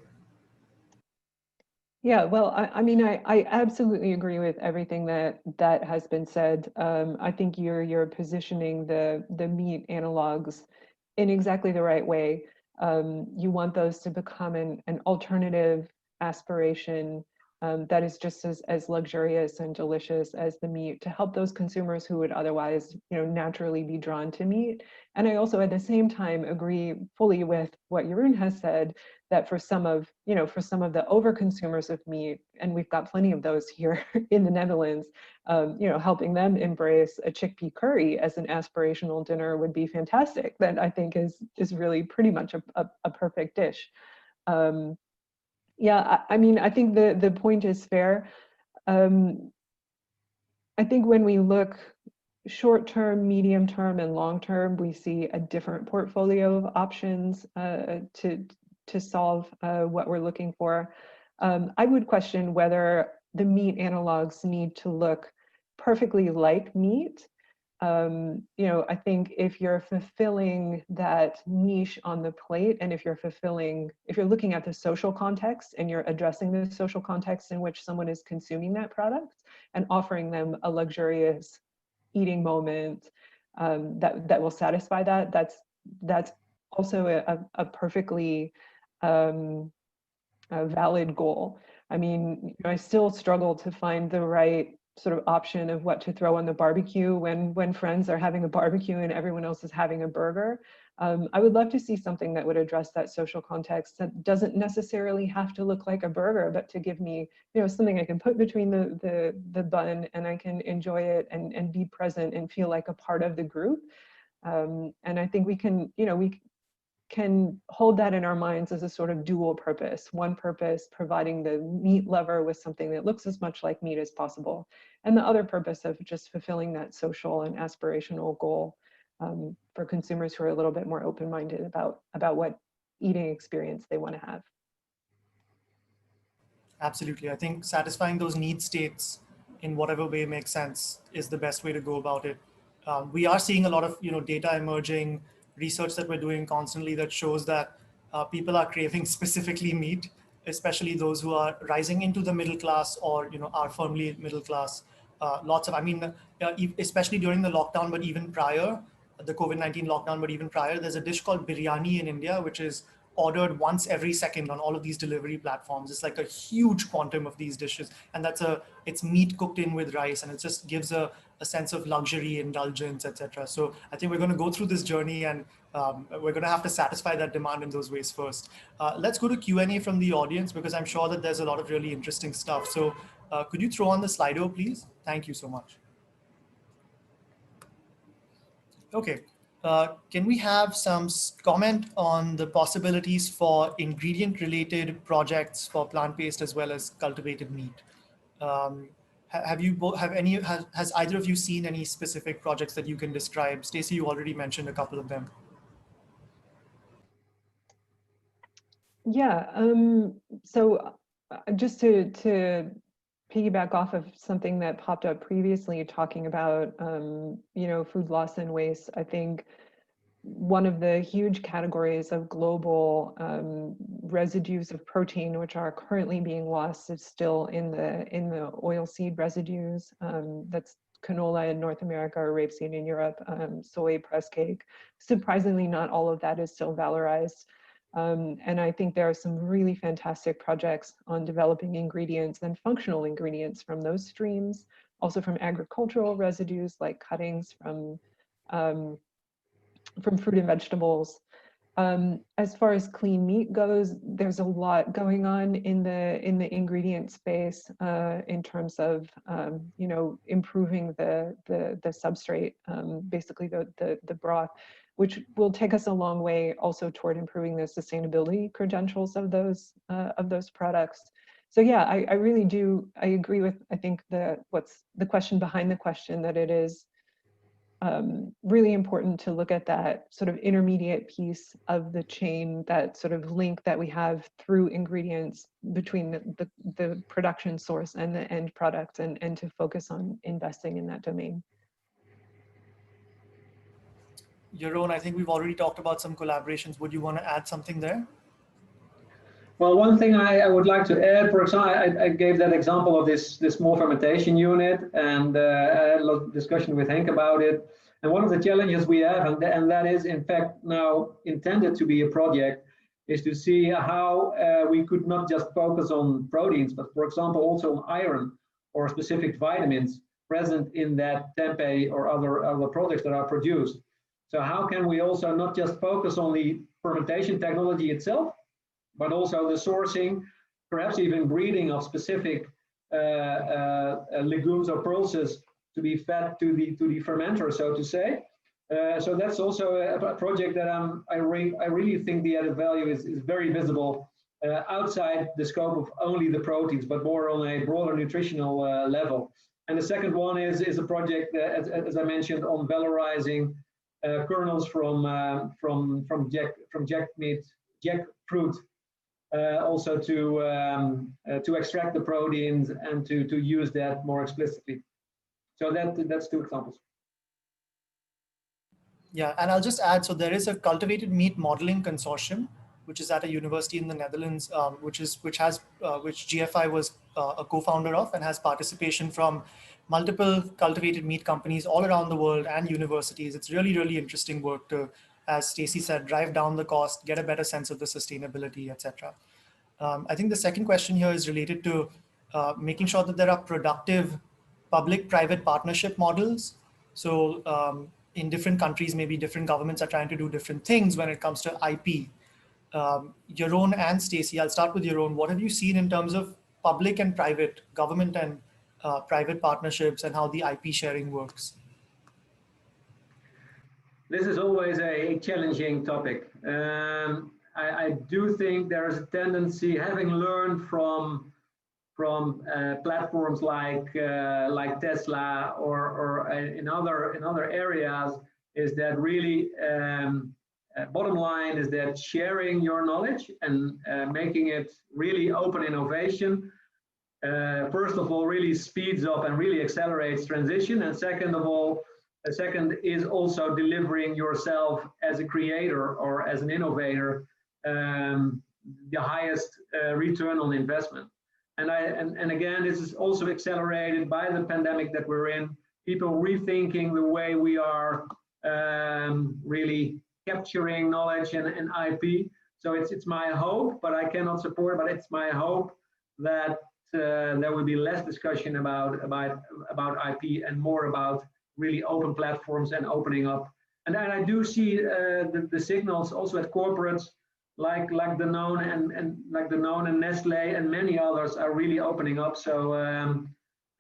Yeah, well, I mean, I absolutely agree with everything that has been said. I think you're positioning the meat analogs in exactly the right way. You want those to become an alternative aspiration that is just as luxurious and delicious as the meat, to help those consumers who would otherwise, naturally be drawn to meat. And I also, at the same time, agree fully with what Jeroen has said, that for some of the over consumers of meat, and we've got plenty of those here in the Netherlands, helping them embrace a chickpea curry as an aspirational dinner would be fantastic. That I think is really pretty much a perfect dish. Yeah, I mean, I think the point is fair. I think when we look short term, medium term, and long term, we see a different portfolio of options to solve what we're looking for. I would question whether the meat analogs need to look perfectly like meat. I think if you're fulfilling that niche on the plate, and if you're looking at the social context and you're addressing the social context in which someone is consuming that product and offering them a luxurious eating moment that will satisfy that's also a perfectly a valid goal. I mean, I still struggle to find the right sort of option of what to throw on the barbecue when friends are having a barbecue and everyone else is having a burger. I would love to see something that would address that social context that doesn't necessarily have to look like a burger, but to give me, something I can put between the bun and I can enjoy it and be present and feel like a part of the group. And I think we can, we can hold that in our minds as a sort of dual purpose. One purpose, providing the meat lover with something that looks as much like meat as possible. And the other purpose of just fulfilling that social and aspirational goal for consumers who are a little bit more open-minded about what eating experience they want to have. Absolutely. I think satisfying those need states in whatever way makes sense is the best way to go about it. We are seeing a lot of data emerging, research that we're doing constantly that shows that people are craving specifically meat, especially those who are rising into the middle class or are firmly middle class. Lots of, I mean, especially during the lockdown, but even prior, the COVID-19 lockdown, but even prior, there's a dish called biryani in India, which is ordered once every second on all of these delivery platforms. It's like a huge quantum of these dishes, and it's meat cooked in with rice, and it just gives a sense of luxury, indulgence, etc. So I think we're going to go through this journey, and we're going to have to satisfy that demand in those ways first. Let's go to Q&A from the audience, because I'm sure that there's a lot of really interesting stuff. So could you throw on the Slido, please? Thank you so much. Okay. Can we have some comment on the possibilities for ingredient-related projects for plant-based as well as cultivated meat? Has either of you seen any specific projects that you can describe? Stacey, you already mentioned a couple of them. Yeah. So just to piggyback off of something that popped up previously, talking about food loss and waste, I think one of the huge categories of global residues of protein, which are currently being lost, is still in the oilseed residues. That's canola in North America, or rapeseed in Europe, soy, press cake. Surprisingly, not all of that is still valorized. And I think there are some really fantastic projects on developing ingredients and functional ingredients from those streams, also from agricultural residues like cuttings from fruit and vegetables. As far as clean meat goes, there's a lot going on in the ingredient space in terms of improving the substrate, basically the broth, which will take us a long way also toward improving the sustainability credentials of those products. So yeah, I really do. I agree with, I think, what's the question behind the question, that it is really important to look at that sort of intermediate piece of the chain, that sort of link that we have through ingredients between the production source and the end product, and to focus on investing in that domain. Jeroen, I think we've already talked about some collaborations. Would you want to add something there? Well, one thing I would like to add, for example, I gave that example of this small fermentation unit, and I had a lot of discussion with Henk about it. And one of the challenges we have, and that is in fact now intended to be a project, is to see how we could not just focus on proteins, but for example also on iron or specific vitamins present in that tempeh or other products that are produced. So how can we also not just focus on the fermentation technology itself, but also the sourcing, perhaps even breeding of specific legumes or pulses to be fed to the fermenter, so to say. So that's also a project that I really think the added value is very visible outside the scope of only the proteins, but more on a broader nutritional level. And the second one is a project that, as I mentioned, on valorizing kernels from jackfruit, also to extract the proteins and to use that more explicitly. So that's two examples. Yeah, and I'll just add, so there is a cultivated meat modeling consortium, which is at a university in the Netherlands, which GFI was a co-founder of, and has participation from multiple cultivated meat companies all around the world and universities. It's really, really interesting work to, as Stacey said, drive down the cost, get a better sense of the sustainability, etc. I think the second question here is related to making sure that there are productive public-private partnership models. So in different countries, maybe different governments are trying to do different things when it comes to IP. Jeroen and Stacey, I'll start with Jeroen. What have you seen in terms of public and private, government and private partnerships, and how the IP sharing works? this is always a challenging topic. I do think there is a tendency, having learned from platforms like Tesla or in other areas, is that really bottom line is that sharing your knowledge and making it really open innovation, first of all, really speeds up and really accelerates transition, and second is also delivering yourself as a creator or as an innovator the highest return on investment. And again, this is also accelerated by the pandemic that we're in. People rethinking the way we are really capturing knowledge and IP. So it's my hope, but I cannot support. But it's my hope that there will be less discussion about IP and more about really open platforms and opening up. And I do see the signals also at corporates like Danone and Nestle and many others are really opening up. So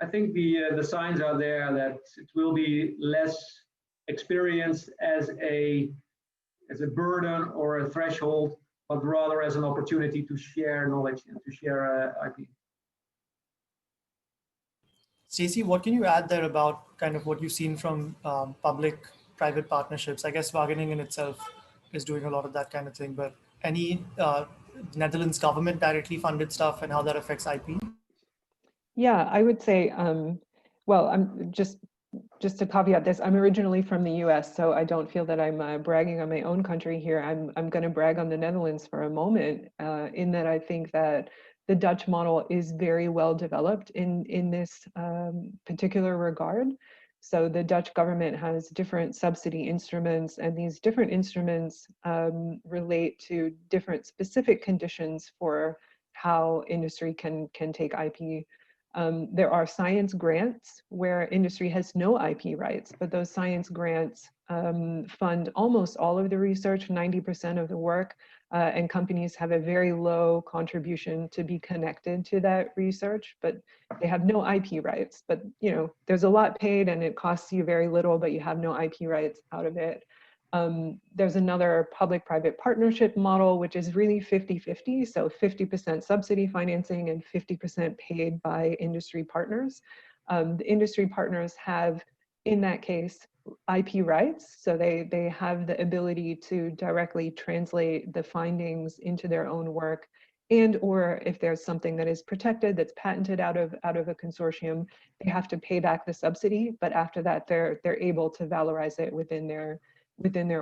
I think the signs are there that it will be less experienced as a burden or a threshold, but rather as an opportunity to share knowledge and to share IP. Stacey, what can you add there about kind of what you've seen from public-private partnerships? I guess Wageningen itself is doing a lot of that kind of thing, but any Netherlands government directly funded stuff and how that affects IP? Yeah, I would say, well, I'm just to caveat this, I'm originally from the US, so I don't feel that I'm bragging on my own country here. I'm going to brag on the Netherlands for a moment, in that I think that the Dutch model is very well developed in this particular regard. So the Dutch government has different subsidy instruments, and these different instruments relate to different specific conditions for how industry can take IP. There are science grants where industry has no IP rights, but those science grants fund almost all of the research, 90% of the work, and companies have a very low contribution to be connected to that research, but they have no IP rights. But you know, there's a lot paid and it costs you very little, but you have no IP rights out of it. There's another public-private partnership model, which is really 50-50. So 50% subsidy financing and 50% paid by industry partners. The industry partners have, in that case, IP rights. So they have the ability to directly translate the findings into their own work, and or if there's something that is protected, that's patented out of a consortium, they have to pay back the subsidy. But after that, they're able to valorize it within their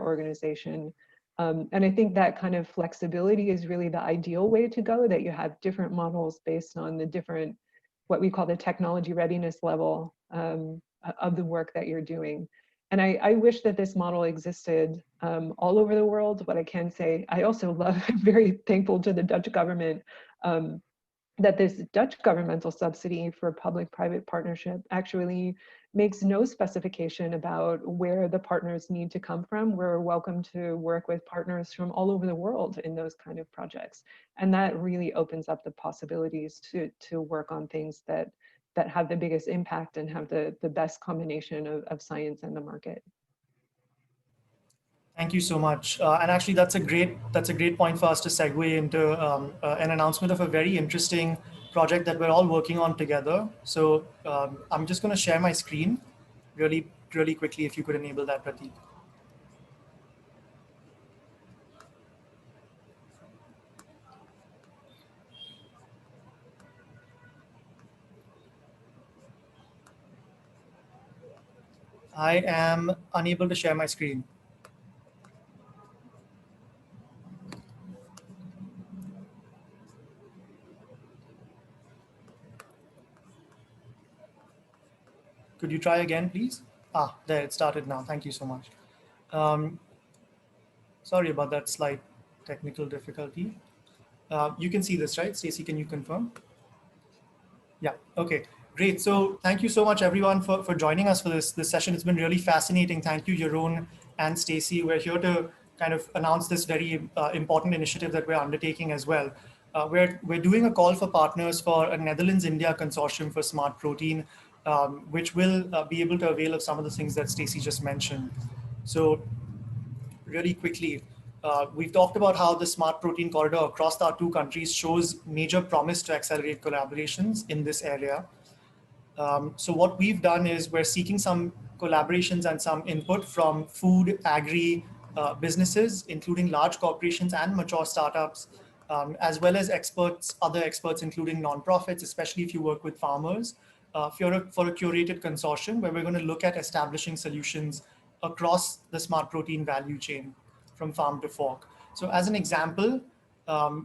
organization. And I think that kind of flexibility is really the ideal way to go, that you have different models based on the different, what we call the technology readiness level of the work that you're doing. And I wish that this model existed all over the world. What I can say, I also love, very thankful to the Dutch government that this Dutch governmental subsidy for public-private partnership actually makes no specification about where the partners need to come from. We're welcome to work with partners from all over the world in those kind of projects. And that really opens up the possibilities to work on things that have the biggest impact and have the best combination of science and the market. Thank you so much. And actually, that's a great point for us to segue into an announcement of a very interesting project that we're all working on together. So I'm just going to share my screen really quickly, if you could enable that, Prateek. I am unable to share my screen. Could you try again, please? Ah, there, it started now. Thank you so much. Sorry about that slight technical difficulty. You can see this, right? Stacey, can you confirm? Yeah, okay, great. So thank you so much, everyone, for joining us for this session. It's been really fascinating. Thank you, Jeroen and Stacey. We're here to kind of announce this very important initiative that we're undertaking as well. We're doing a call for partners for a Netherlands-India consortium for smart protein, which will be able to avail of some of the things that Stacey just mentioned. So really quickly, we've talked about how the Smart Protein Corridor across our two countries shows major promise to accelerate collaborations in this area. So what we've done is we're seeking some collaborations and some input from food, agri businesses, including large corporations and mature startups, as well as experts, other experts, including nonprofits, especially if you work with farmers, for a curated consortium where we're going to look at establishing solutions across the smart protein value chain from farm to fork. So as an example,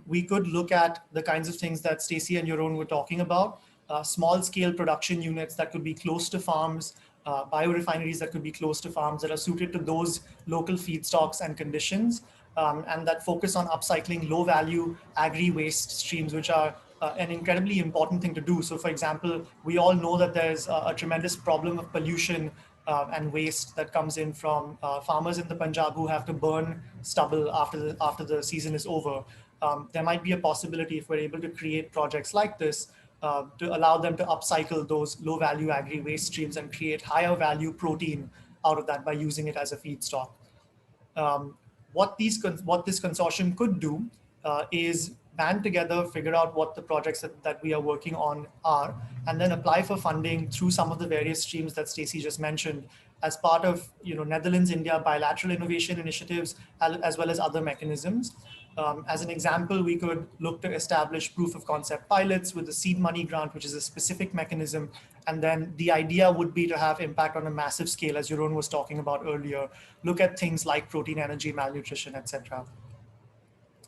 we could look at the kinds of things that Stacey and Jeroen were talking about, small scale production units that could be close to farms, biorefineries that could be close to farms that are suited to those local feedstocks and conditions, and that focus on upcycling low value agri-waste streams, which are an incredibly important thing to do. So for example, we all know that there's a tremendous problem of pollution and waste that comes in from farmers in the Punjab who have to burn stubble after the season is over. There might be a possibility if we're able to create projects like this to allow them to upcycle those low value agri waste streams and create higher value protein out of that by using it as a feedstock. What this consortium could do is band together, figure out what the projects that we are working on are, and then apply for funding through some of the various streams that Stacey just mentioned as part of Netherlands-India bilateral innovation initiatives, as well as other mechanisms. As an example, we could look to establish proof of concept pilots with the seed money grant, which is a specific mechanism. And then the idea would be to have impact on a massive scale, as Jeroen was talking about earlier, look at things like protein, energy, malnutrition, etc.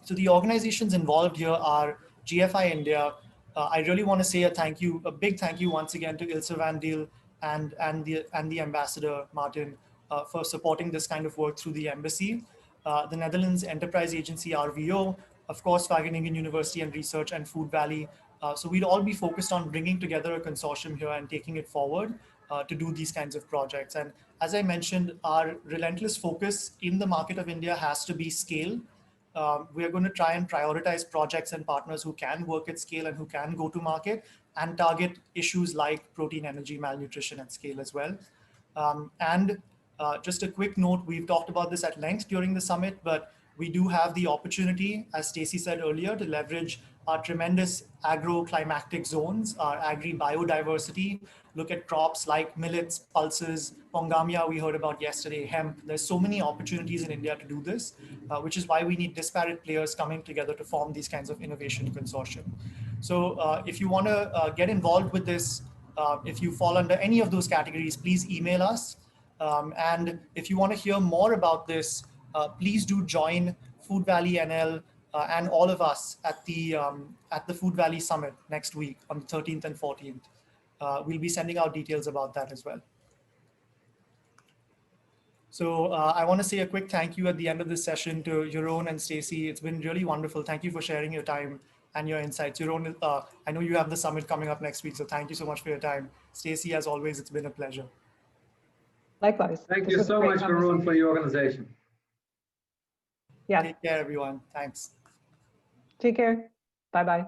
So the organizations involved here are GFI India. I really want to say a big thank you once again to Ilse van Deel and the ambassador Martin for supporting this kind of work through the embassy. The Netherlands Enterprise Agency RVO, of course, Wageningen University and Research, and Food Valley. So we'd all be focused on bringing together a consortium here and taking it forward to do these kinds of projects. And as I mentioned, our relentless focus in the market of India has to be scale. We are going to try and prioritize projects and partners who can work at scale and who can go to market and target issues like protein, energy, malnutrition at scale as well. Just a quick note, we've talked about this at length during the summit, but we do have the opportunity, as Stacey said earlier, to leverage our tremendous agroclimatic zones, our agri-biodiversity, look at crops like millets, pulses, pongamia we heard about yesterday, hemp. There's so many opportunities in India to do this, which is why we need disparate players coming together to form these kinds of innovation consortium. So if you want to get involved with this, if you fall under any of those categories, please email us. And if you want to hear more about this, please do join Food Valley NL and all of us at the Food Valley Summit next week on the 13th and 14th. We'll be sending out details about that as well. So I want to say a quick thank you at the end of this session to Jeroen and Stacey. It's been really wonderful. Thank you for sharing your time and your insights. Jeroen, I know you have the summit coming up next week, so thank you so much for your time. Stacey, as always, it's been a pleasure. Likewise. Thank you so much, Jeroen, for the organization. Yeah. Take care, everyone. Thanks. Take care. Bye-bye.